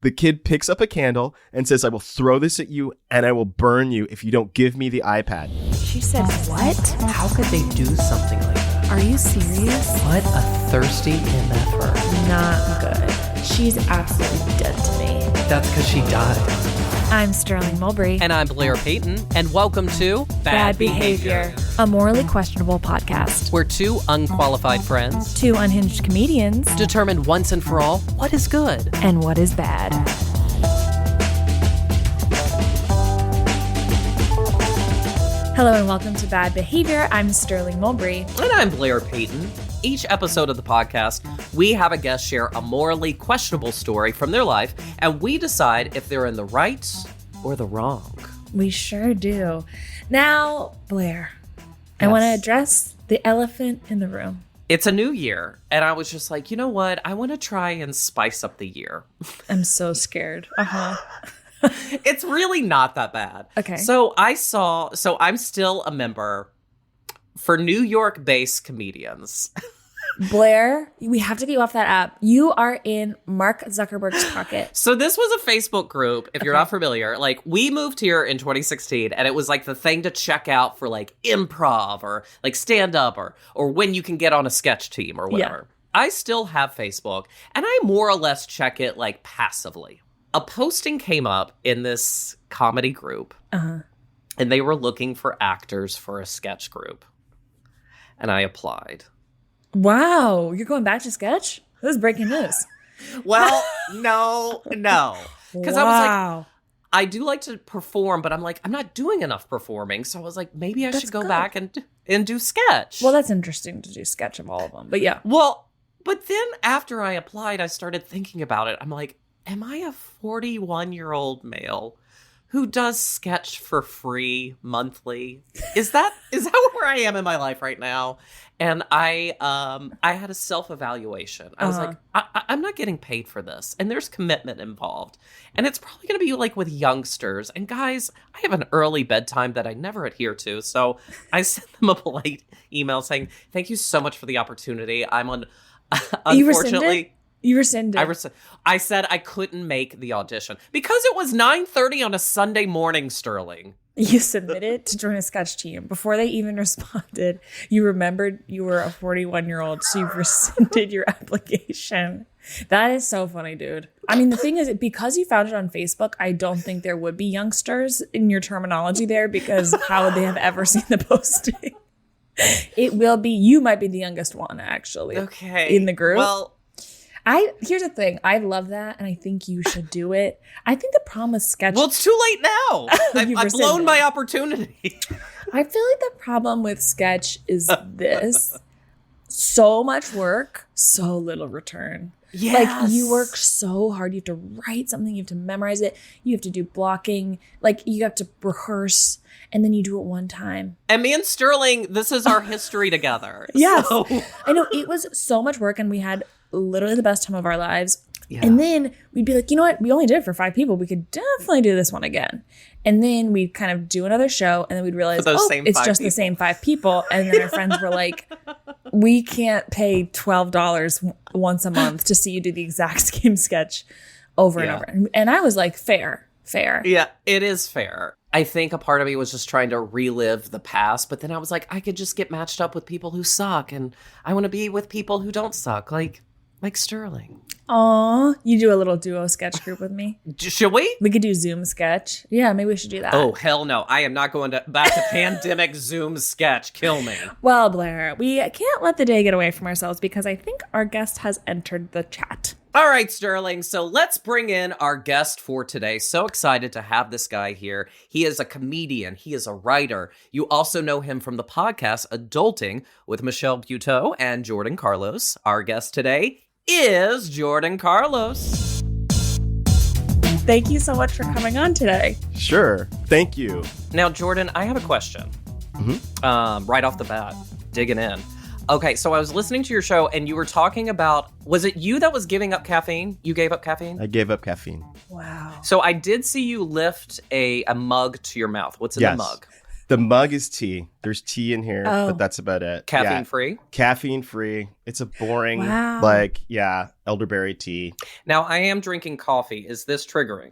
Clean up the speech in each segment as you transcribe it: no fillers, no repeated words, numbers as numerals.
The kid picks up a candle and says, I will throw this at you and I will burn you if you don't give me the iPad. She said, what? How could they do something like that? Are you serious? What a thirsty MFer. Not good. She's absolutely dead to me. That's because she died. I'm Sterling Mulberry. And I'm Blair Payton. And welcome to Bad Behavior, a morally questionable podcast where two unqualified friends, two unhinged comedians, determine once and for all what is good and what is bad. Hello and welcome to Bad Behavior. I'm Sterling Mulberry. And I'm Blair Payton. Each episode of the podcast, we have a guest share a morally questionable story from their life, and we decide if they're in the right or the wrong. We sure do. Now, Blair, I Yes. want to address the elephant in the room. It's a new year, and I was just like, you know what? I want to try and spice up the year. I'm so scared. It's really not that bad. Okay. So I'm still a member for New York-based comedians. Blair, we have to get you off that app. You are in Mark Zuckerberg's pocket. So this was a Facebook group, if you're not familiar. Like, we moved here in 2016, and it was like the thing to check out for like improv or like stand-up or when you can get on a sketch team or whatever. Yeah. I still have Facebook, and I more or less check it like passively. A posting came up in this comedy group, and they were looking for actors for a sketch group. And I applied. Wow, you're going back to sketch? This is breaking news. Well, no. Because I was like, I do like to perform, but I'm like, I'm not doing enough performing. So I was like, maybe I should go back and do sketch. Well, that's interesting to do sketch of all of them. But yeah. Well, but then after I applied, I started thinking about it. I'm like, am I a 41-year-old male who does sketch for free monthly? Is that where I am in my life right now? And I had a self-evaluation. I was like, I'm not getting paid for this. And there's commitment involved. And it's probably going to be like with youngsters. And guys, I have an early bedtime that I never adhere to. So I sent them a polite email saying, thank you so much for the opportunity. I'm on, unfortunately... You rescinded. I said I couldn't make the audition because it was 9:30 on a Sunday morning, Sterling. You submitted to join a sketch team. Before they even responded, you remembered you were a 41-year-old, so you rescinded your application. That is so funny, dude. I mean, the thing is, because you found it on Facebook, I don't think there would be youngsters in your terminology there, because how would they have ever seen the posting? It will be, you might be the youngest one, actually. Okay. In the group. Well, here's the thing. I love that, and I think you should do it. I think the problem with sketch... Well, it's too late now. I've blown my opportunity. I feel like the problem with sketch is this. So much work, so little return. Yes. Like, you work so hard. You have to write something. You have to memorize it. You have to do blocking. Like, you have to rehearse, and then you do it one time. And me and Sterling, this is our history together. Yes. So. I know. It was so much work, and we had literally the best time of our lives. Yeah. And then we'd be like, you know what? We only did it for 5 people. We could definitely do this one again. And then we'd kind of do another show, and then we'd realize, it's just the same 5 people. And then our friends were like, we can't pay $12 once a month to see you do the exact same sketch over and over. And I was like, fair. Yeah, it is fair. I think a part of me was just trying to relive the past, but then I was like, I could just get matched up with people who suck, and I want to be with people who don't suck, like Sterling. Aw, you do a little duo sketch group with me? Should we? We could do Zoom sketch. Yeah, maybe we should do that. Oh, hell no. I am not going back to pandemic Zoom sketch. Kill me. Well, Blair, we can't let the day get away from ourselves because I think our guest has entered the chat. All right, Sterling. So let's bring in our guest for today. So excited to have this guy here. He is a comedian. He is a writer. You also know him from the podcast Adulting with Michelle Buteau and Jordan Carlos. Our guest today is Jordan Carlos. Thank you so much for coming on today. Sure. Thank you. Now, Jordan, I have a question. Right off the bat, digging in. Okay, so I was listening to your show and you were talking about, was it you that was giving up caffeine? You gave up caffeine? I gave up caffeine. Wow. So I did see you lift a mug to your mouth. What's in the mug? The mug is tea. There's tea in here, Oh. but that's about it. Caffeine free. Caffeine free. It's a boring, Wow. elderberry tea. Now I am drinking coffee. Is this triggering?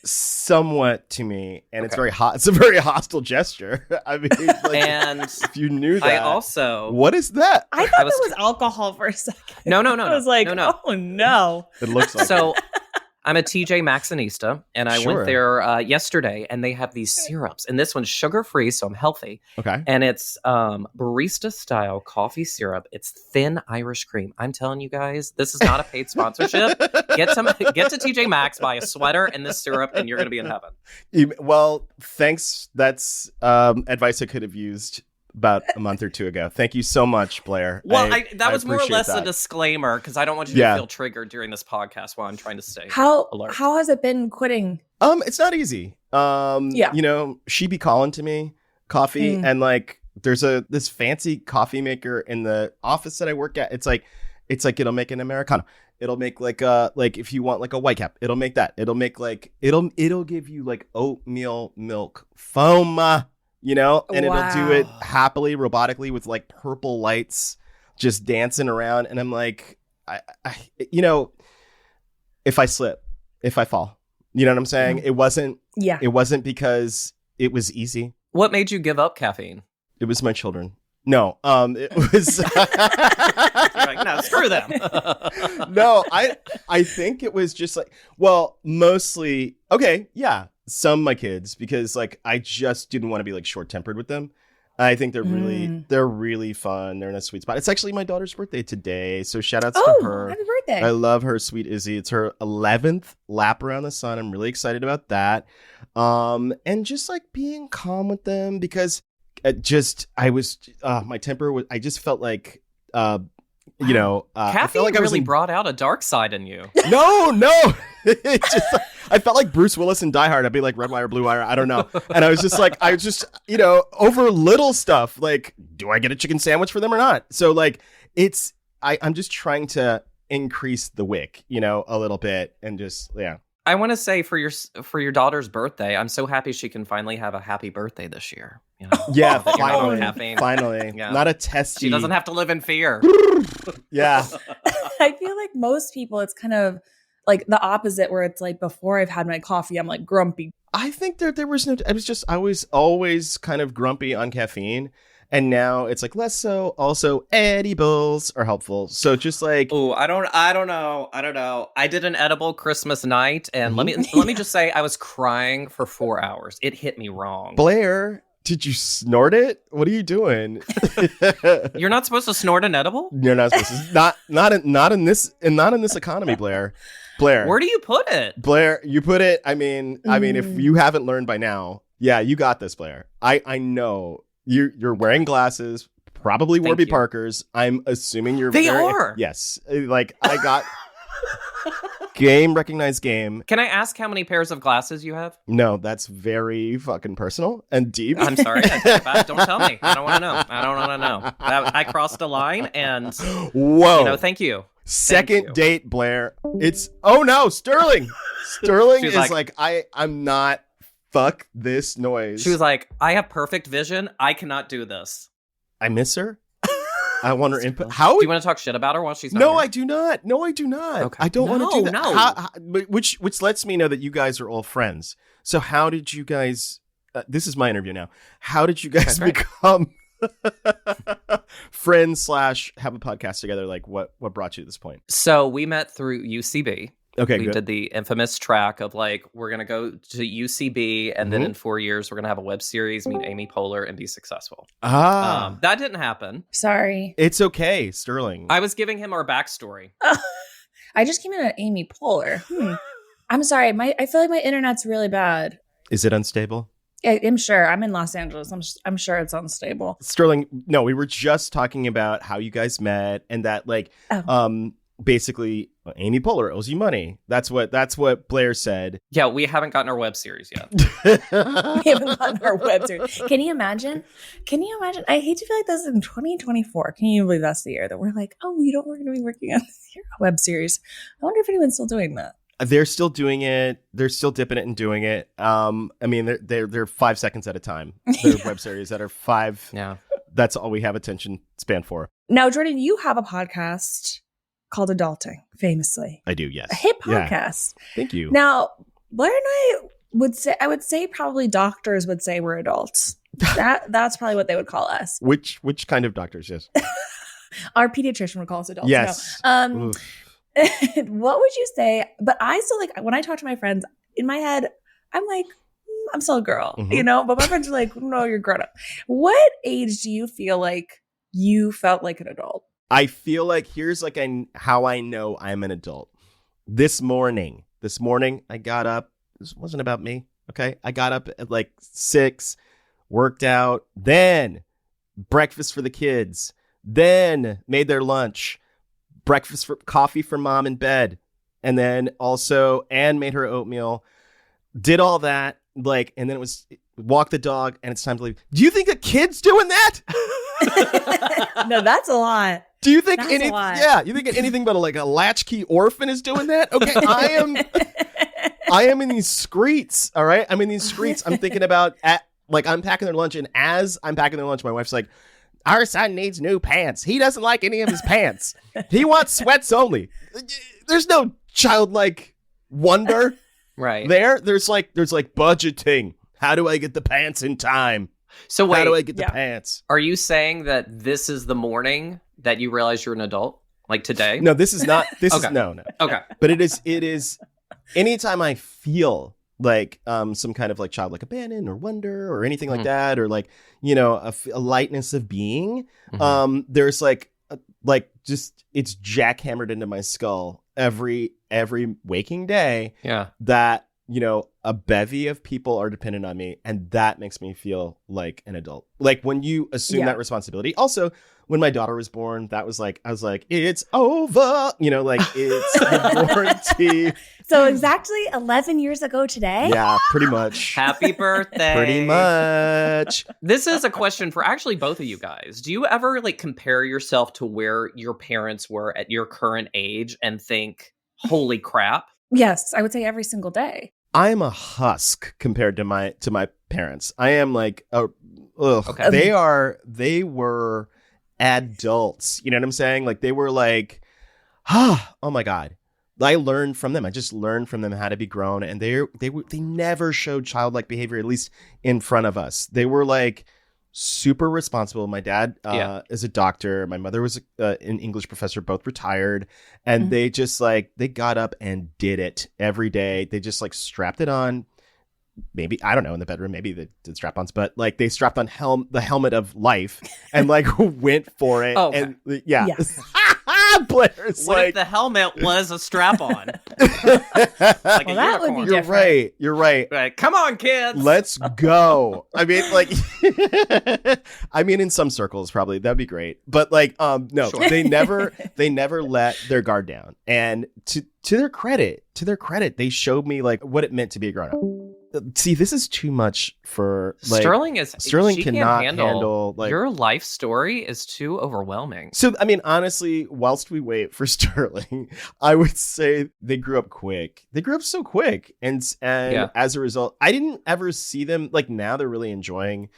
Somewhat to me, and it's Okay. very hot. It's a very hostile gesture. I mean, like, And if you knew that, I also what is that? I thought I was- it was alcohol for a second. no. I was like, no. oh no. It looks like So I'm a TJ Maxxinista, and I Sure. went there yesterday, and they have these syrups, and this one's sugar free, so I'm healthy, it. Okay. and it's barista style coffee syrup. It's thin Irish cream. I'm telling you guys, this is not a paid sponsorship. Get to TJ Maxx, buy a sweater and this syrup, and you're gonna be in heaven. Well, thanks. That's advice I could have used about a month or two ago. Thank you so much, Blair. Well, I that was more or appreciate less a that. disclaimer because I don't want you Yeah. to feel triggered during this podcast while I'm trying to stay. How Alert. has it been quitting? It's not easy. Yeah. You know, she be calling to me coffee, and like there's this fancy coffee maker in the office that I work at. It's like it'll make an Americano. It'll make like if you want like a white cap, it'll make that. It'll make like it'll give you like oatmeal milk foam, you know, and it'll do it happily, robotically with like purple lights just dancing around. And I'm like, I you know, if I slip, if I fall, you know what I'm saying? It wasn't because it was easy. What made you give up caffeine? It was my children. No, it was. You're like, no, screw them. No, I think it was just like, well, mostly, okay, yeah, some my kids, because like I just didn't want to be like short tempered with them. I think they're really fun. They're in a sweet spot. It's actually my daughter's birthday today, so shout outs to her. Happy birthday. I love her, sweet Izzy. It's her 11th lap around the sun. I'm really excited about that. And just like being calm with them, because my temper was, I just felt like, you know, I Caffeine felt like I was really in, brought out a dark side in you. no. It just, I felt like Bruce Willis in Die Hard. I'd be like red wire, blue wire. I don't know. And I was just, you know, over little stuff. Like, do I get a chicken sandwich for them or not? So like, I'm just trying to increase the wick, you know, a little bit, and just, yeah. I want to say for your daughter's birthday, I'm so happy she can finally have a happy birthday this year. You know? Yeah, That you're not on finally. caffeine. Finally. Yeah. Not a testy. She doesn't have to live in fear. Yeah. I feel like most people, it's kind of like the opposite, where it's like before I've had my coffee, I'm like grumpy. I think there was no, I was always kind of grumpy on caffeine. And now it's like less so. Also, edibles are helpful. So just like, Oh, I don't know. I did an edible Christmas night, and let me just say, I was crying for 4 hours. It hit me wrong. Blair, did you snort it? What are you doing? You're not supposed to snort an edible? You're not supposed to. Not in this economy, Blair. Blair. Where do you put it? Blair, you put it. I mean, if you haven't learned by now, yeah, you got this, Blair. I know you're wearing glasses, probably Thank Warby you. Parkers. I'm assuming you're. They are. Yes, like I got recognized game. Can I ask how many pairs of glasses you have? No, that's very fucking personal and deep. I'm sorry. I take it back. Don't tell me. I don't want to know. I don't want to know. I crossed a line, and Whoa. thank you. Second you. date, Blair. It's no, Sterling. Sterling She's is like- I'm not. Fuck this noise. She was like, I have perfect vision. I cannot do this. I miss her. I want her input. How? Do you want to talk shit about her while she's not No, here? I do not. No, I do not. Okay. I don't want to do that. No. Which lets me know that you guys are all friends. So how did you guys? This is my interview now. How did you guys That's right. become friends / have a podcast together? Like, what brought you to this point? So we met through UCB. Okay, We good. did the infamous track of like, we're going to go to UCB, and then in 4 years, we're going to have a web series, meet Amy Poehler, and be successful. That didn't happen. Sorry. It's okay, Sterling. I was giving him our backstory. I just came in at Amy Poehler. I'm sorry. I feel like my internet's really bad. Is it unstable? I'm sure. I'm in Los Angeles. I'm sure it's unstable. Sterling, no, we were just talking about how you guys met, and that like basically Amy Poehler owes you money. That's what Blair said. Yeah, we haven't gotten our web series yet. We haven't gotten our web series. Can you imagine? I hate to feel like this is in 2024. Can you believe that's the year that we're like, oh, we're going to be working on this web series. I wonder if anyone's still doing that. They're still doing it. They're still dipping it and doing it. I mean, they're 5 seconds at a time. They're web series that are 5. Yeah. That's all we have attention span for. Now, Jordan, you have a podcast called Adulting, famously. I do, yes. A hit podcast. Yeah. Thank you. Now, Blair and I would say probably doctors would say we're adults. That's probably what they would call us. Which kind of doctors? Yes. Our pediatrician would call us adults. Yes. No. What would you say? But I still like when I talk to my friends in my head, I'm like, I'm still a girl, you know, but my friends are like, no, you're grown up. What age do you feel like you felt like an adult? I feel like here's like how I know I'm an adult. This morning, I got up. This wasn't about me. Okay. I got up at like 6, worked out, then breakfast for the kids, then made their lunch, coffee for mom in bed, and then also Anne made her oatmeal, did all that, like, and then it was walk the dog and it's time to leave. Do you think a kid's doing that? No, that's a lot. Do you think That's a lot. Yeah, you think anything but a latchkey orphan is doing that? Okay, I am in these streets, all right? I'm in these streets. I'm thinking about I'm packing their lunch, and as I'm packing their lunch, my wife's like, our son needs new pants. He doesn't like any of his pants. He wants sweats only. There's no childlike wonder Right. there. There's like budgeting. How do I get the pants in time? So wait, how do I get the pants? Are you saying that this is the morning that you realize you're an adult? Like today? No, this is not. This Okay. is no. Okay. But it is anytime I feel like some kind of like childlike abandon or wonder or anything like that, or like, you know, a lightness of being, there's like just it's jackhammered into my skull every waking day. Yeah. That, you know, a bevy of people are dependent on me, and that makes me feel like an adult. Like when you assume that responsibility. Also, when my daughter was born, that was like, I was like, it's over, you know, like it's the warranty. So exactly 11 years ago today? Yeah, pretty much. Happy birthday. Pretty much. This is a question for actually both of you guys. Do you ever like compare yourself to where your parents were at your current age and think, holy crap? Yes, I would say every single day. I am a husk compared to my parents. I am like, Okay. They were adults. You know what I'm saying? Like they were like, oh my God. I learned from them. I just learned from them how to be grown, and they never showed childlike behavior, at least in front of us. They were like super responsible. My dad is a doctor. My mother was an English professor, both retired, and they just like they got up and did it every day. They just like strapped it on. Maybe, I don't know, in the bedroom, maybe they did strap-ons, but like they strapped on the helmet of life and like went for it. Oh, okay. And yeah. Yes. Blair's What like, if the helmet was a strap-on? Like Well, that would be unicorn. different. You're right. Like, come on, kids. Let's go. I mean, like, in some circles, probably that'd be great. But like, no, Sure. they never let their guard down. And to their credit, they showed me like what it meant to be a grown up. See, this is too much for like Sterling she cannot can't handle like your life story is too overwhelming. So, I mean, honestly, whilst we wait for Sterling, I would say they grew up quick. They grew up so quick. And as a result, I didn't ever see them like now they're really enjoying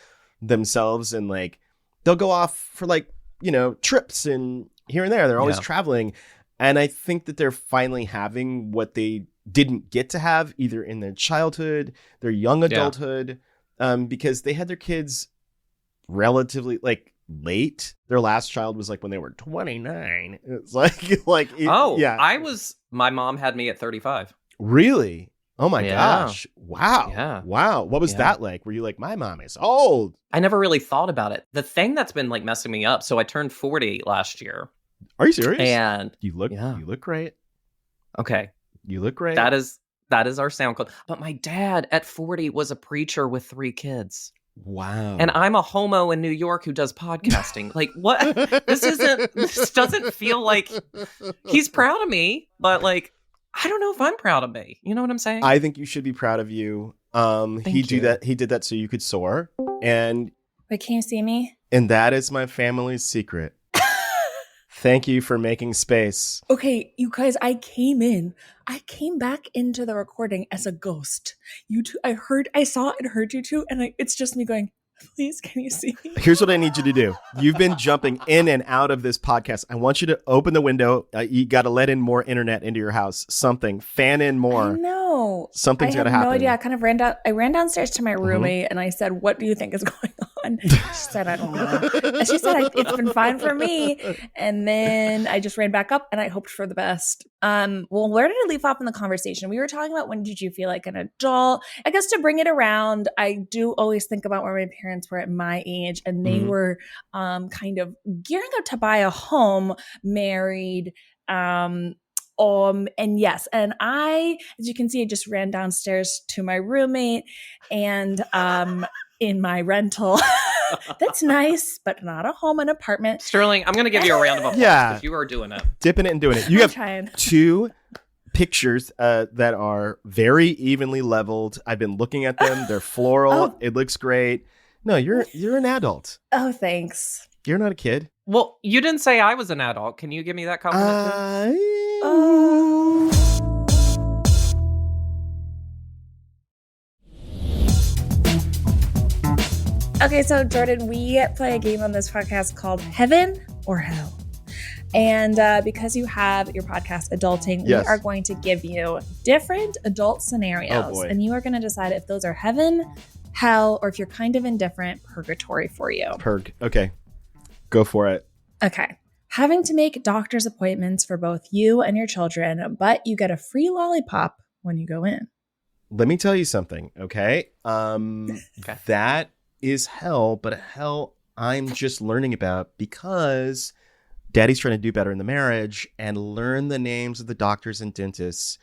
themselves, and like they'll go off for like, you know, trips and here and there. They're always traveling. And I think that they're finally having what they didn't get to have either in their childhood, their young adulthood, because they had their kids relatively like late. Their last child was like when they were 29. It's my mom had me at 35. Really? Oh my gosh. Wow. Yeah. Wow. What was that like? Were you like, my mom is old? I never really thought about it. The thing that's been like messing me up. So I turned 40 last year. Are you serious? And you look great. Okay. You look great. That is our sound code. But my dad at 40 was a preacher with 3 kids. Wow. And I'm a homo in New York who does podcasting. Like, what? This doesn't feel like he's proud of me, but like, I don't know if I'm proud of me. You know what I'm saying? I think you should be proud of you. He did that so you could soar. And Wait, can you see me? And that is my family's secret. Thank you for making space. Okay, you guys, I came back into the recording as a ghost. You two, I saw and heard you two, and it's just me going, please, can you see me? Here's what I need you to do. You've been jumping in and out of this podcast. I want you to open the window. You got to let in more internet into your house. Something. Fan in more. I know. Something's got to happen. No idea. I kind of ran downstairs to my roommate and I said, "What do you think is going on?" She said, "I don't know." And she said, "It's been fine for me." And then I just ran back up and I hoped for the best. Well, where did I leave off in the conversation? We were talking about when did you feel like an adult? I guess to bring it around, I do always think about where my parents were at my age, and they were kind of gearing up to buy a home, married. And yes, and I, as you can see, I just ran downstairs to my roommate and in my rental. That's nice, but not a home, an apartment. Sterling, I'm going to give you a round of applause. Yeah. You are doing it. Dipping it and doing it. You have two pictures that are very evenly leveled. I've been looking at them. They're floral. Oh. It looks great. No, you're an adult. Oh, thanks. You're not a kid. Well, you didn't say I was an adult. Can you give me that compliment? Okay, so Jordan, we play a game on this podcast called Heaven or Hell. And because you have your podcast, Adulting, yes, we are going to give you different adult scenarios. Oh, boy. And you are going to decide if those are heaven, hell, or if you're kind of indifferent, purgatory for you. Okay. Go for it. Okay. Having to make doctor's appointments for both you and your children, but you get a free lollipop when you go in. Let me tell you something, okay? That is hell, but a hell I'm just learning about because Daddy's trying to do better in the marriage and learn the names of the doctors and dentists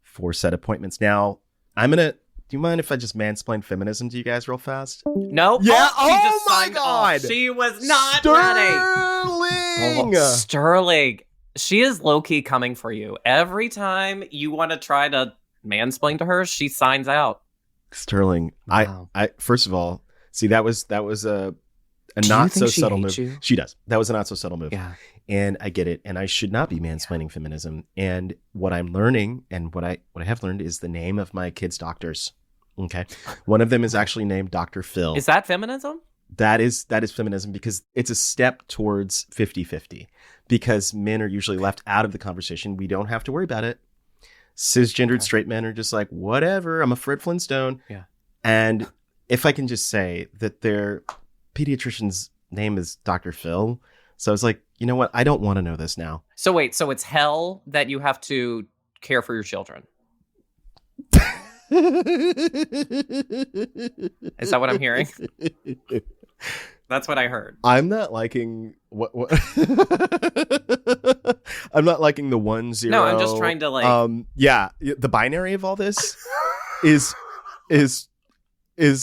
for set appointments. Now, do you mind if I just mansplain feminism to you guys real fast? Nope. Yeah. She just my signed God. off. She was not Sterling! ready. Sterling. She is low-key coming for you. Every time you want to try to mansplain to her, she signs out. Sterling, Wow. I first of all, see that was a Do not you think so she subtle hates move. you? She does. That was a not so subtle move. Yeah. And I get it. And I should not be mansplaining feminism. And what I'm learning and what I have learned is the name of my kids' doctors. Okay. One of them is actually named Dr. Phil. Is that feminism? That is feminism because it's a step towards 50-50 because men are usually left out of the conversation. We don't have to worry about it. Cisgendered straight men are just like, whatever, I'm a Fred Flintstone. Yeah. And if I can just say that their pediatrician's name is Dr. Phil. So I was like, you know what? I don't want to know this now. So wait, so it's hell that you have to care for your children. Is that what I'm hearing? That's what I heard. I'm not liking what I'm not liking the 1-0. No, I'm just trying to like yeah, the binary of all this is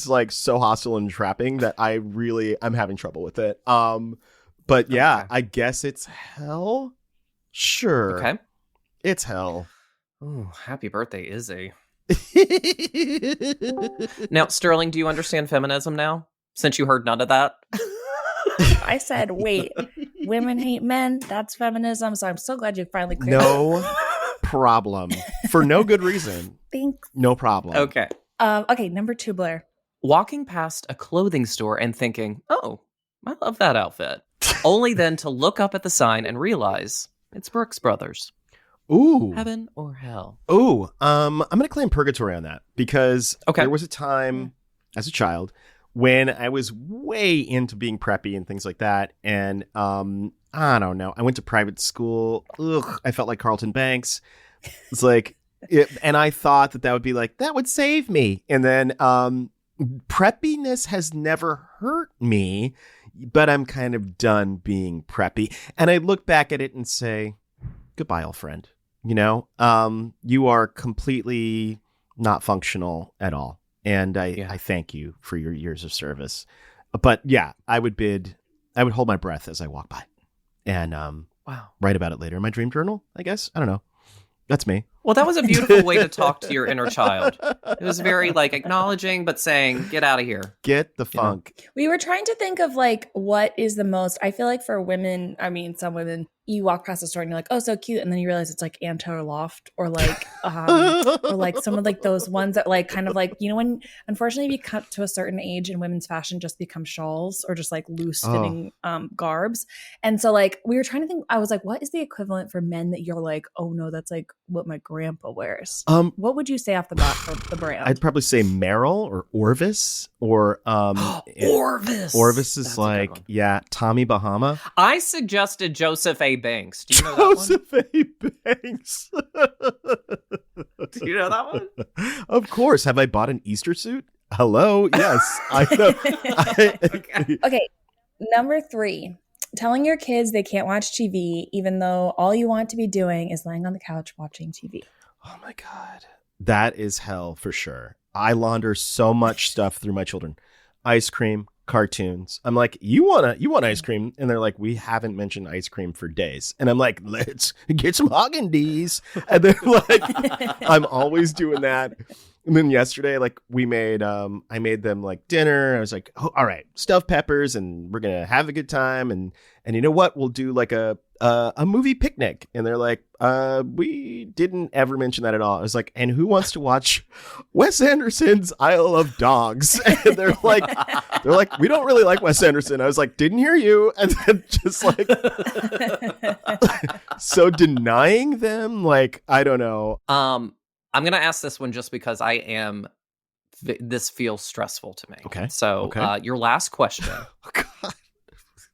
like so hostile and trapping that I'm having trouble with it. But yeah, Okay. I guess it's hell. Sure. Okay. It's hell. Oh, happy birthday, Izzy. Now, Sterling, do you understand feminism now? Since you heard none of that? I said, wait, women hate men. That's feminism. So I'm so glad you finally cleared No problem. For no good reason. Thanks. No problem. Okay. Okay, number 2, Blair. Walking past a clothing store and thinking, oh, I love that outfit. Only then to look up at the sign and realize it's Brooks Brothers. Ooh. Heaven or hell? Ooh. I'm going to claim purgatory on that because Okay. there was a time as a child when I was way into being preppy and things like that. And I don't know. I went to private school. Ugh, I felt like Carlton Banks. It's like, and I thought that would be like, that would save me. And then preppiness has never hurt me, but I'm kind of done being preppy. And I look back at it and say, goodbye, old friend. You know, you are completely not functional at all. And I thank you for your years of service. But yeah, I would hold my breath as I walk by and Wow. write about it later in my dream journal, I guess. I don't know. That's me. Well, that was a beautiful way to talk to your inner child. It was very like acknowledging, but saying, get out of here. Get the funk. We were trying to think of like what is the most, I feel like for women, I mean, some women you walk past the store and you're like, oh, so cute. And then you realize it's like Anto Loft or like some of like those ones that like kind of like, when unfortunately if you cut to a certain age and women's fashion just become shawls or just like loose fitting garbs. And so like we were trying to think, I was like, what is the equivalent for men that you're like, oh no, that's like what my grandpa wears? What would you say off the bat for the brand? I'd probably say Merrill or Orvis or Orvis. Orvis is like, yeah, Tommy Bahama. I suggested Joseph A. Banks. Do you know Joseph A. Banks. Do you know that one? Of course. Have I bought an Easter suit? Hello. Yes, I know. Okay. Number 3, telling your kids they can't watch TV, even though all you want to be doing is laying on the couch watching TV. Oh my God. That is hell for sure. I launder so much stuff through my children. Ice cream, cartoons. I'm like, you want ice cream? And they're like, we haven't mentioned ice cream for days. And I'm like, let's get some Haagen-Dazs. And they're like, I'm always doing that. And then yesterday, like I made them like dinner. I was like, oh, all right, stuffed peppers, and we're gonna have a good time. And you know what? We'll do like a movie picnic. And they're like, we didn't ever mention that at all. I was like, and who wants to watch Wes Anderson's Isle of Dogs? And they're like, we don't really like Wes Anderson. I was like, didn't hear you. And then just like, so denying them, like, I don't know. I'm going to ask this one just because this feels stressful to me. Okay. So your last question. Oh, God.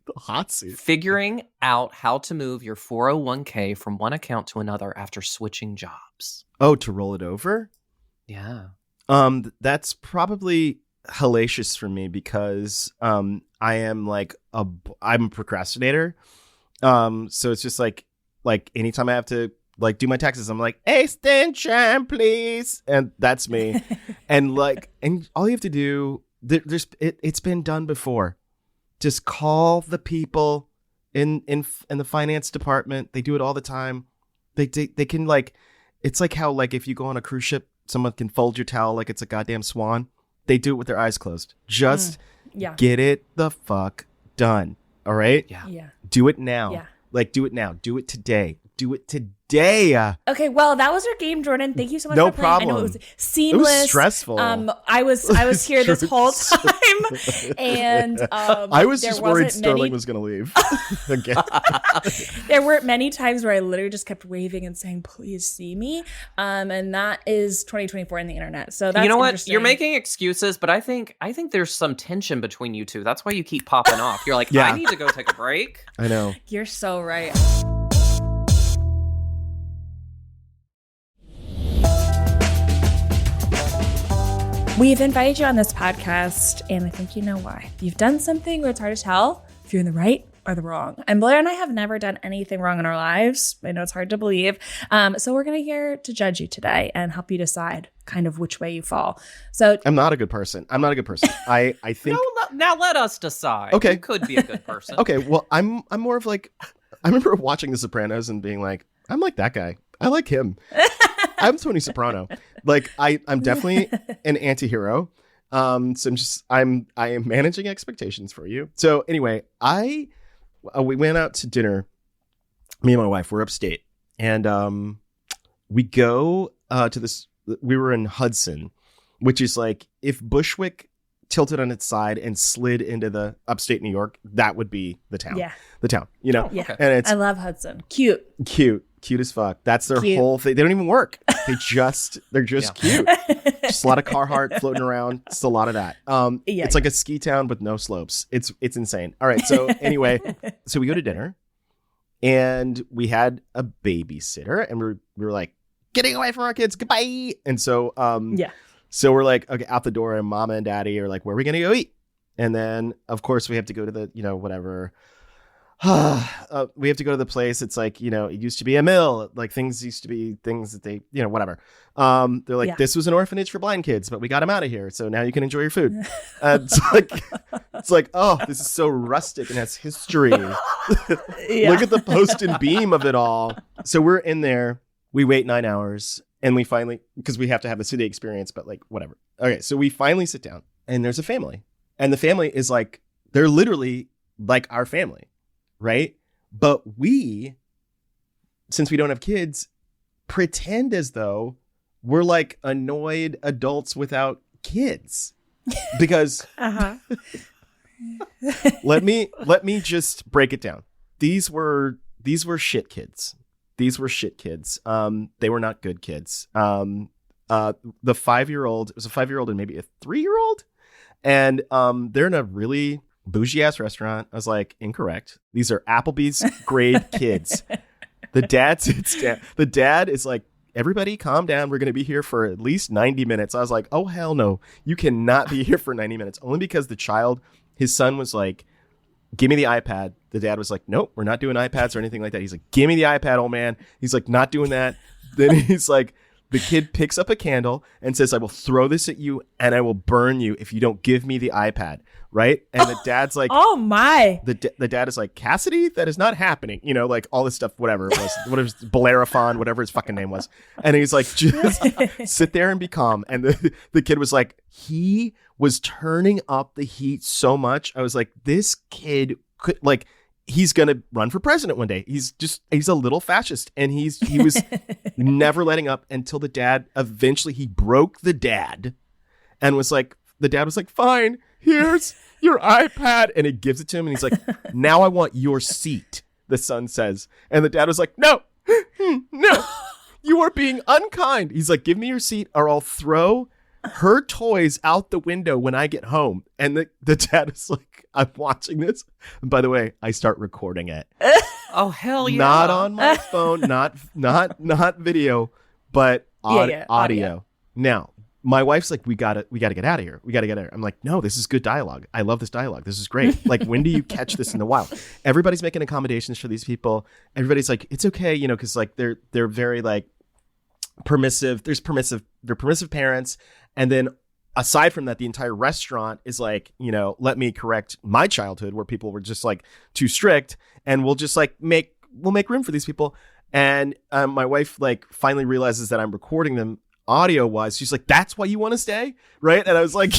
The hot seat. Figuring out how to move your 401k from one account to another after switching jobs. Oh, to roll it over? Yeah. That's probably hellacious for me because I'm a procrastinator. So it's just like anytime I have to like do my taxes, I'm like, extension, please. And that's me. and all you have to do, it's been done before. Just call the people in the finance department. They do it all the time. They can like, it's like how like if you go on a cruise ship, someone can fold your towel like it's a goddamn swan. They do it with their eyes closed. Just get it the fuck done. All right? Yeah. Do it now. Yeah. Like do it now. Do it today. Do it today. Okay, well, that was our game, Jordan. Thank you so much no for playing. problem. I know it was seamless. It was stressful. I was here this whole time, and I was just worried Sterling was going to leave again. There were many times where I literally just kept waving and saying, "Please see me," and that is 2024 in the internet. So that's, you know what? You're making excuses, but I think there's some tension between you two. That's why you keep popping off. You're like, I need to go take a break. I know. You're so right. We've invited you on this podcast, and I think you know why. You've done something where it's hard to tell if you're in the right or the wrong. And Blair and I have never done anything wrong in our lives. I know it's hard to believe. So we're going to here to judge you today and help you decide kind of which way you fall. So I'm not a good person. I think. Now let us decide. Okay. You could be a good person. Okay. Well, I'm more of like, I remember watching The Sopranos and being like, I'm like that guy. I like him. I'm Tony Soprano. Like I'm definitely an anti-hero. So I am managing expectations for you. So anyway, we went out to dinner. Me and my wife were upstate, and we go to this. We were in Hudson, which is like if Bushwick tilted on its side and slid into the upstate New York, that would be the town. Yeah. The town, you know? Yeah. And I love Hudson. Cute as fuck. That's their whole thing. They don't even work. They're just cute. Just a lot of Carhartt floating around. Just a lot of that. It's like a ski town with no slopes. It's insane. All right. So anyway, so we go to dinner and we had a babysitter and we were like, getting away from our kids. Goodbye. And so, so we're like, okay, out the door, and mama and daddy are like, where are we going to go eat? And then, of course, we have to go to the, whatever. We have to go to the place. It's like, it used to be a mill. Like things used to be things that they, whatever. They're like, this was an orphanage for blind kids, but we got them out of here. So now you can enjoy your food. It's like, oh, this is so rustic and has history. Look at the post and beam of it all. So we're in there. We wait 9 hours and we finally, because we have to have a city experience, but like, whatever. Okay. So we finally sit down and there's a family, and the family is like, they're literally like our family. Right. But we since we don't have kids, pretend as though we're like annoyed adults without kids. Because let me just break it down. These were shit kids. These were shit kids. They were not good kids. The 5-year-old, it was a 5-year-old and maybe a 3-year-old. And they're in a really bougie ass restaurant. I was like, incorrect. These are Applebee's grade kids. The dad sits down. The dad is like, everybody calm down. We're going to be here for at least 90 minutes. I was like, oh, hell no. You cannot be here for 90 minutes. Only because his son was like, give me the iPad. The dad was like, nope, we're not doing iPads or anything like that. He's like, give me the iPad, old man. He's like, not doing that. Then he's like, the kid picks up a candle and says, I will throw this at you and I will burn you if you don't give me the iPad. Right. And the dad's like, oh my. The dad is like, Cassidy, that is not happening. You know, like all this stuff, whatever it was, Bellerophon, whatever his fucking name was. And he's like, just sit there and be calm. And the kid was like, he was turning up the heat so much. I was like, this kid could like, he's going to run for president one day. He's a little fascist. And he was never letting up until the dad eventually he broke the dad and was like, the dad was like, fine, here's your iPad. And he gives it to him. And he's like, now I want your seat, the son says. And the dad was like, no, no, you are being unkind. He's like, give me your seat or I'll throw her toys out the window when I get home. And the dad is like, I'm watching this. And by the way, I start recording it. Oh, hell yeah. Not on my phone, not video, but audio. Now, my wife's like, we gotta get out of here. We gotta get out of here. I'm like, no, this is good dialogue. I love this dialogue. This is great. Like, when do you catch this in the wild? Everybody's making accommodations for these people. Everybody's like, it's okay, you know, because like they're very like permissive. They're permissive parents. And then aside from that, the entire restaurant is like, you know, let me correct my childhood where people were just like too strict, and we'll just like we'll make room for these people. And my wife like finally realizes that I'm recording them audio wise. She's like, that's why you want to stay, right? And I was like,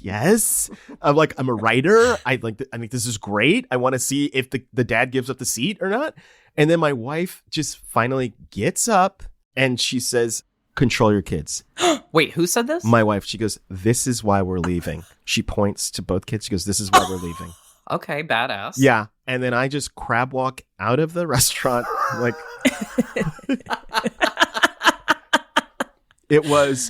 yes. I'm like, I'm a writer. I think this is great. I want to see if the dad gives up the seat or not. And then my wife just finally gets up and she says, control your kids. Wait, who said this? My wife. She goes, this is why we're leaving. She points to both kids. She goes, this is why we're leaving. Okay, badass. Yeah. And then I just crab walk out of the restaurant. Like,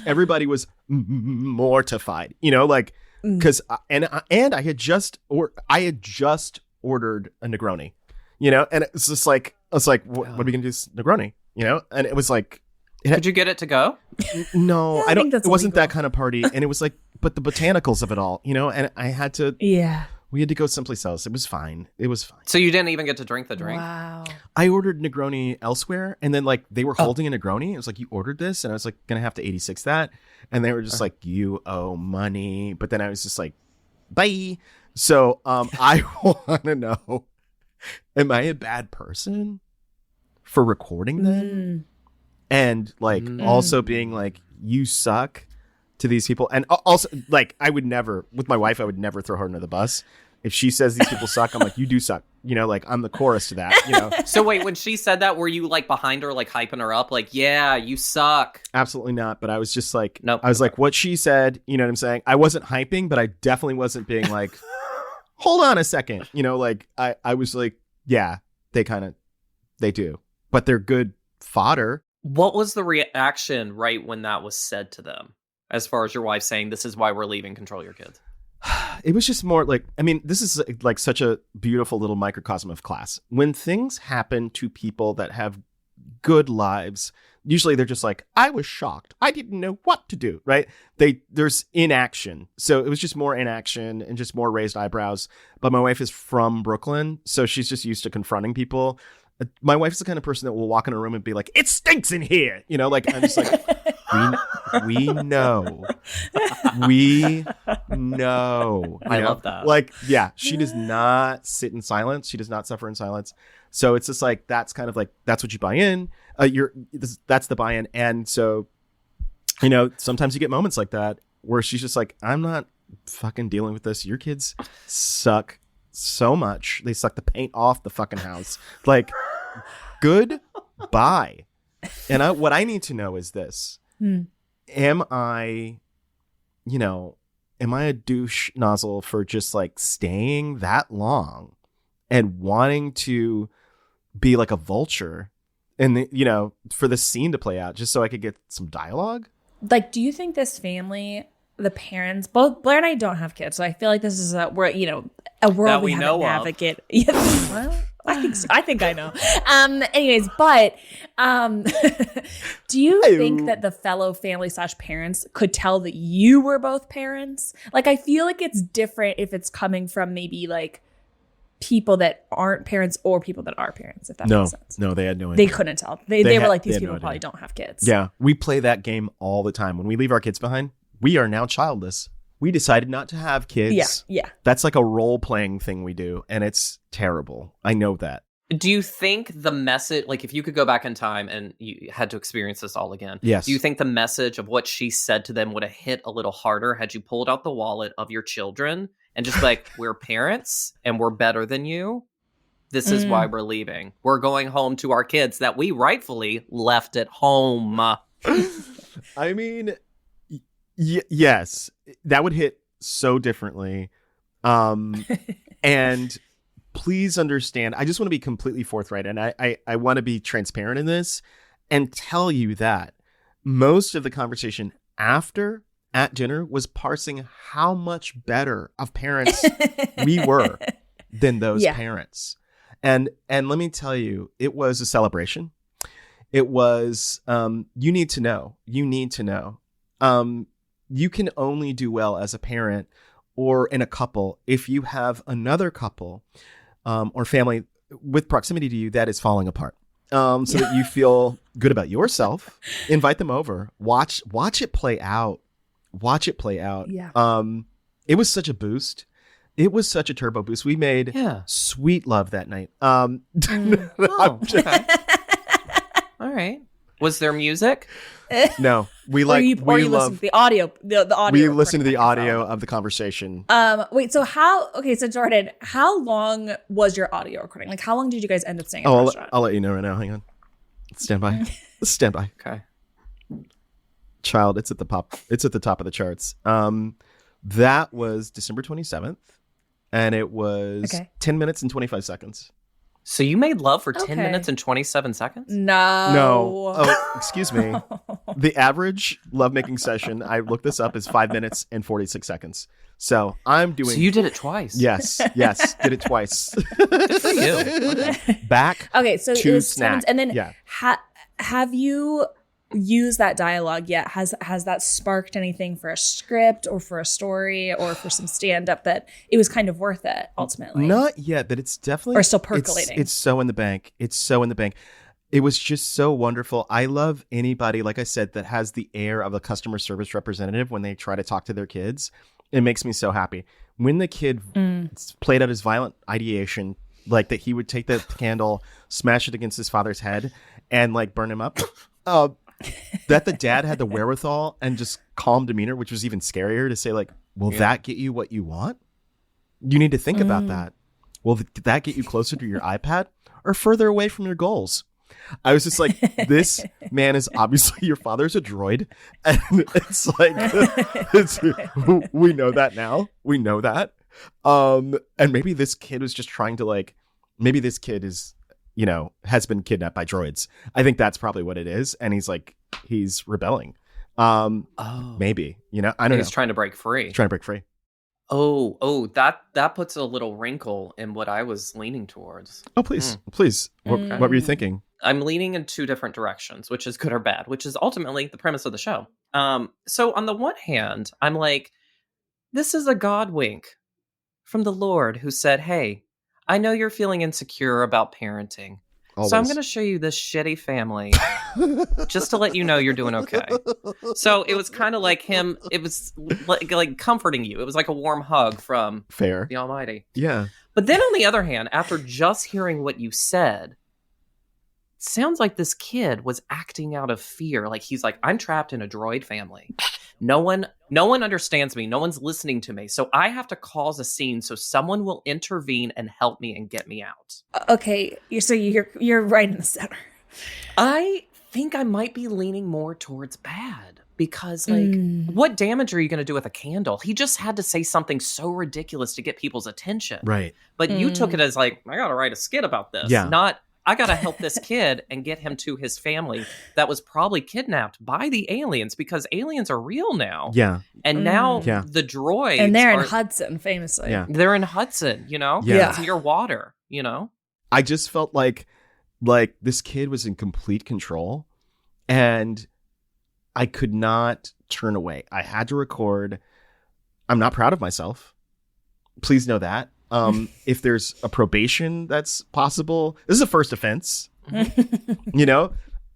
everybody was mortified, you know, like, because, and I had just ordered a Negroni, you know, and it's just like, I was like, what are we going to do with Negroni, you know? And it was like, could you get it to go? No, I don't. It wasn't illegal. that kind of party. And it was like, but the botanicals of it all, you know, and I had to, we had to go someplace else. It was fine. So you didn't even get to drink the drink? Wow. I ordered Negroni elsewhere, and then like they were holding a Negroni. It was like, you ordered this, and I was like gonna have to 86 that, and they were just like, you owe money. But then I was just like, bye. So I want to know, am I a bad person for recording them and like also being like, you suck to these people? And also, like, I would never, with my wife, I would never throw her under the bus. If she says these people suck, I'm like, you do suck. You know, like, I'm the chorus to that, you know? So wait, when she said that, were you like behind her, like hyping her up? Like, yeah, you suck. Absolutely not. But I was just like, nope. I was like, what she said, you know what I'm saying? I wasn't hyping, but I definitely wasn't being like, hold on a second. You know, like, I was like, yeah, they do. But they're good fodder. What was the reaction right when that was said to them? As far as your wife saying, this is why we're leaving, control your kids. It was just more like, I mean, this is like such a beautiful little microcosm of class. When things happen to people that have good lives, usually they're just like, I was shocked. I didn't know what to do, right? There's inaction. So it was just more inaction and just more raised eyebrows. But my wife is from Brooklyn, so she's just used to confronting people. My wife's the kind of person that will walk in a room and be like, it stinks in here. You know, like, I'm just like, we know. We know. I love that. Like, yeah, she does not sit in silence. She does not suffer in silence. So it's just like, that's kind of like, that's what you buy in. That's the buy-in. And so, you know, sometimes you get moments like that where she's just like, I'm not fucking dealing with this. Your kids suck so much. They suck the paint off the fucking house. Like, good Bye. And what I need to know is this. Am I a douche nozzle for just like staying that long and wanting to be like a vulture and, for the scene to play out just so I could get some dialogue? Like, do you think this family, the parents, both Blair and I don't have kids, so I feel like this is a world that we haven't know navigated. Yeah, well, I think so. I think I know. Anyways, but do you think that the fellow family / parents could tell that you were both parents? Like, I feel like it's different if it's coming from maybe like people that aren't parents or people that are parents, if that makes sense. No, they had no idea. They couldn't tell. They were like, these people probably don't have kids. Yeah, we play that game all the time. When we leave our kids behind, we are now childless. We decided not to have kids. Yeah. That's like a role-playing thing we do, and it's terrible. I know that. Do you think the message, like if you could go back in time and you had to experience this all again, yes. Do you think the message of what she said to them would have hit a little harder had you pulled out the wallet of your children and just like, we're parents and we're better than you? This is why we're leaving. We're going home to our kids that we rightfully left at home. I mean, yes, that would hit so differently. And please understand, I just want to be completely forthright, and I want to be transparent in this and tell you that most of the conversation after at dinner was parsing how much better of parents we were than those parents. And let me tell you, it was a celebration. It was, you need to know. You can only do well as a parent or in a couple if you have another couple or family with proximity to you that is falling apart. So that you feel good about yourself. Invite them over. Watch it play out. Yeah. It was such a boost. It was such a turbo boost. We made sweet love that night. Okay. All right. Was there music? No, we listen to the audio. The audio. We listened to the audio of the conversation. Wait. So So Jordan, how long was your audio recording? Like, how long did you guys end up staying at the restaurant? I'll let you know right now. Hang on. Stand by. Stand by. Okay. Child, it's at the top of the charts. That was December 27th, and it was 10 minutes and 25 seconds. So you made love for 10 minutes and 27 seconds? No. Oh, excuse me. The average lovemaking session, I looked this up, is 5 minutes and 46 seconds. So I'm doing... So you did it twice? Yes. Did it twice. Good for you. Okay. Back so to it was snack. And then have you used that dialogue yet? Has that sparked anything for a script or for a story or for some stand-up that it was kind of worth it ultimately? Not yet, but it's definitely... Or still percolating. It's so in the bank. It was just so wonderful. I love anybody, like I said, that has the air of a customer service representative when they try to talk to their kids. It makes me so happy. When the kid played out his violent ideation, like that he would take the candle, smash it against his father's head, and like burn him up. That the dad had the wherewithal and just calm demeanor, which was even scarier to say, like, will that get you what you want? You need to think about that. Will that get you closer to your iPad or further away from your goals? I was just like, this man is obviously your father's a droid. And it's like, we know that now. We know that. And maybe this kid was just trying to like, maybe this kid is, has been kidnapped by droids. I think that's probably what it is. And he's rebelling. Maybe, I don't know. He's trying to break free. Oh, that puts a little wrinkle in what I was leaning towards. Oh, please. What were you thinking? I'm leaning in two different directions, which is good or bad, which is ultimately the premise of the show. So on the one hand, I'm like, this is a God wink from the Lord who said, hey, I know you're feeling insecure about parenting. Always. So I'm going to show you this shitty family just to let you know you're doing okay. So it was kind of like him. It was like comforting you. It was like a warm hug from the Almighty. Yeah. But then on the other hand, after just hearing what you said, it sounds like this kid was acting out of fear. Like he's like, I'm trapped in a droid family. No one understands me. No one's listening to me. So I have to cause a scene so someone will intervene and help me and get me out. Okay, so you're right in the center. I think I might be leaning more towards bad because, like, what damage are you going to do with a candle? He just had to say something so ridiculous to get people's attention. Right. But you took it as, like, I got to write a skit about this. Yeah. Not, I got to help this kid and get him to his family that was probably kidnapped by the aliens because aliens are real now. Yeah. And now Yeah. the droids. And they're in Hudson, famously. Yeah. They're in Hudson, you know? Yeah. It's near water, you know? I just felt like this kid was in complete control and I could not turn away. I had to record. I'm not proud of myself. Please know that. If there's a probation that's possible, this is a first offense. You know,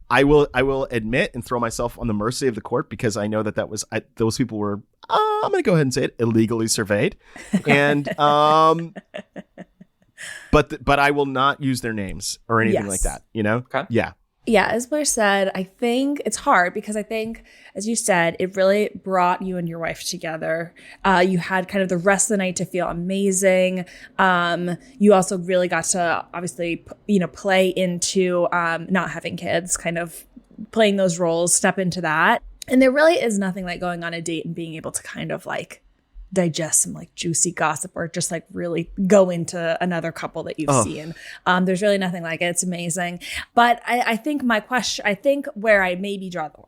I will admit and throw myself on the mercy of the court because I know that was those people were, I'm going to go ahead and say it, illegally surveyed. And, but I will not use their names or anything like that, you know? Okay. Yeah. Yeah, as Blair said, I think it's hard because I think, as you said, it really brought you and your wife together. You had kind of the rest of the night to feel amazing. You also really got to obviously, play into not having kids, kind of playing those roles, step into that. And there really is nothing like going on a date and being able to kind of like digest some like juicy gossip or just like really go into another couple that you've seen. There's really nothing like it. It's amazing. But I think where I maybe draw the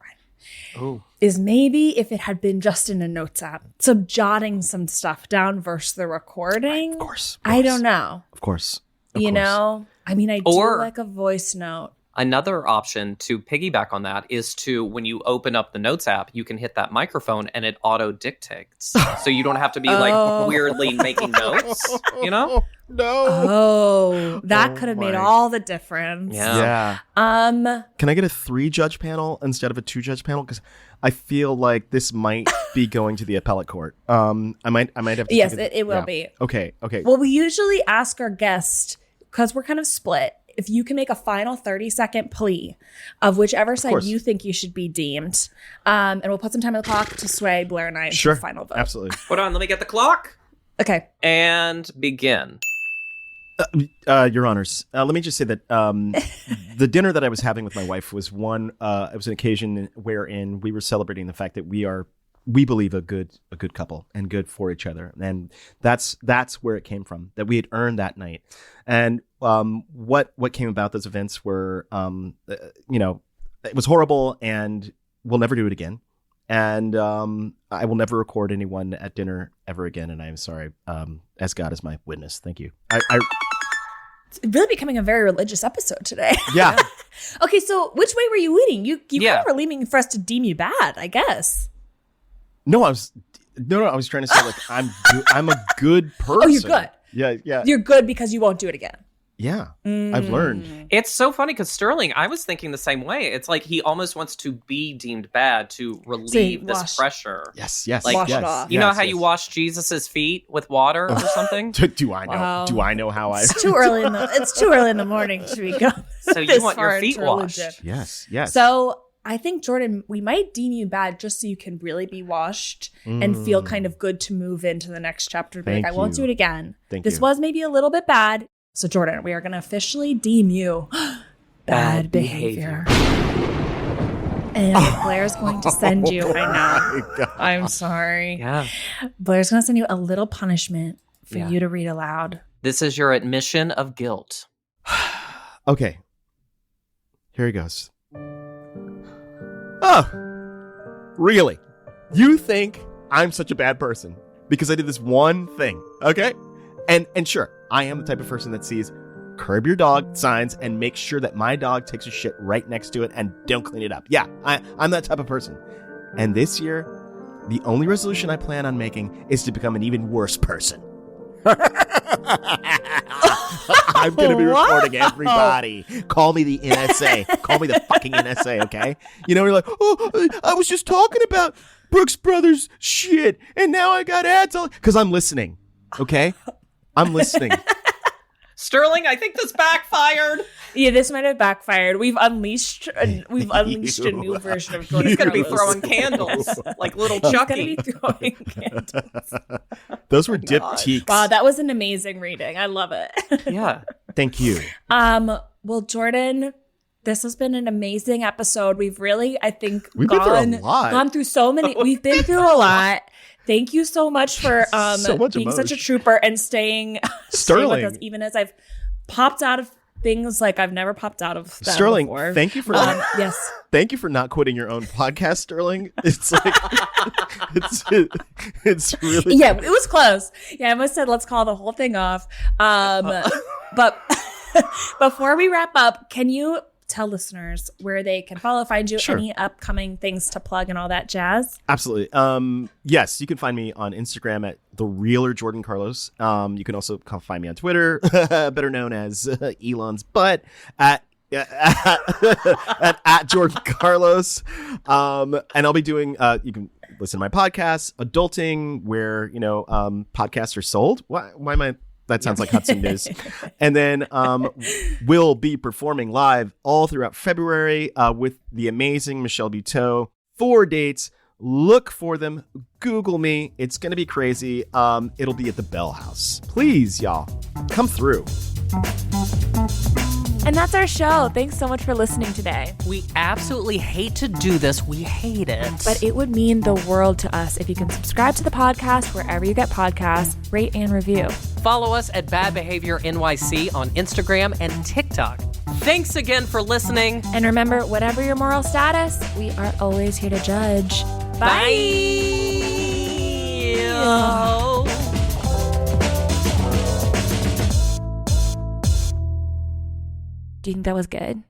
line is maybe if it had been just in a notes app, so jotting some stuff down versus the recording. Of course. I don't know. Of course. You know, I mean, I do like a voice note. Another option to piggyback on that is to, when you open up the Notes app, you can hit that microphone and it auto dictates. So you don't have to be like weirdly making notes, you know? No. Oh, that could have made all the difference. Yeah. Can I get a 3-judge panel instead of a 2-judge panel? Because I feel like this might be going to the appellate court. I might have to. Yes, it will be. Okay. Well, we usually ask our guest, because we're kind of split, if you can make a final 30-second plea of whichever side you think you should be deemed. And we'll put some time on the clock to sway Blair and I into the final vote. Absolutely. Hold on, let me get the clock. Okay. And begin. Your Honors, let me just say that the dinner that I was having with my wife was it was an occasion wherein we were celebrating the fact that we believe a good couple and good for each other. And that's where it came from, that we had earned that night. And what came about those events were, it was horrible and we'll never do it again. And I will never record anyone at dinner ever again. And I'm sorry, as God is my witness. Thank you. It's really becoming a very religious episode today. Yeah. Okay, so which way were you leaning? You Yeah. kind of were leaning for us to deem you bad, I guess. No, I was trying to say like I'm a good person. Oh, you're good. Yeah. You're good because you won't do it again. Yeah. I've learned. It's so funny because Sterling, I was thinking the same way. It's like he almost wants to be deemed bad to relieve this pressure. Yes. Like, wash yes, it off. You know yes, how yes. you wash Jesus's feet with water or something? Do I know? Wow. Do I know how I? It's too early in the morning to be going. So you this want your far feet into washed. religion. Yes. So I think, Jordan, we might deem you bad just so you can really be washed and feel kind of good to move into the next chapter. Be like, I won't do it again. This was maybe a little bit bad. So, Jordan, we are going to officially deem you bad behavior. And Blair's going to send you, I know. I'm sorry. Yeah. Blair's going to send you a little punishment for you to read aloud. This is your admission of guilt. Okay. Here he goes. Oh, really? You think I'm such a bad person because I did this one thing, okay? And sure, I am the type of person that sees curb your dog signs and makes sure that my dog takes a shit right next to it and don't clean it up. Yeah, I'm that type of person. And this year, the only resolution I plan on making is to become an even worse person. I'm going to be recording everybody. Call me the NSA. Call me the fucking NSA, okay? You know, you're like, oh, I was just talking about Brooks Brothers shit, and now I got ads on. Because I'm listening, okay? I'm listening. Sterling, I think this backfired. Yeah, this might have backfired. We've unleashed a new version of Jordan. He's going to be Carlos. throwing candles like little He's Chucky. going to be throwing candles. Those were diptychs. Wow, that was an amazing reading. I love it. Yeah. Thank you. Well, Jordan, This has been an amazing episode. We've really, I think, We've been through a lot. Gone through so many. We've been through a lot. Thank you so much for being such a trooper and staying with us, even as I've popped out of things like I've never popped out of them Sterling, before. thank you for yes. Thank you for not quitting your own podcast, Sterling. It's like it's really it was close. Yeah, I almost said let's call the whole thing off. But before we wrap up, can you tell listeners where they can find you, Sure. any upcoming things to plug and all that jazz? Absolutely. Yes, you can find me on Instagram at the realer Jordan Carlos. You can also find me on Twitter, better known as Elon's butt, at Jordan Carlos. And I'll be doing you can listen to my podcast, Adulting, where podcasts are sold. Why am I? That sounds like Hudson News. And then we'll be performing live all throughout February with the amazing Michelle Buteau. 4 dates. Look for them. Google me. It's going to be crazy. It'll be at the Bell House. Please, y'all, come through. And that's our show. Thanks so much for listening today. We absolutely hate to do this. We hate it. But it would mean the world to us if you can subscribe to the podcast wherever you get podcasts, rate and review. Follow us at Bad Behavior NYC on Instagram and TikTok. Thanks again for listening. And remember, whatever your moral status, we are always here to judge. Bye. Do you think that was good?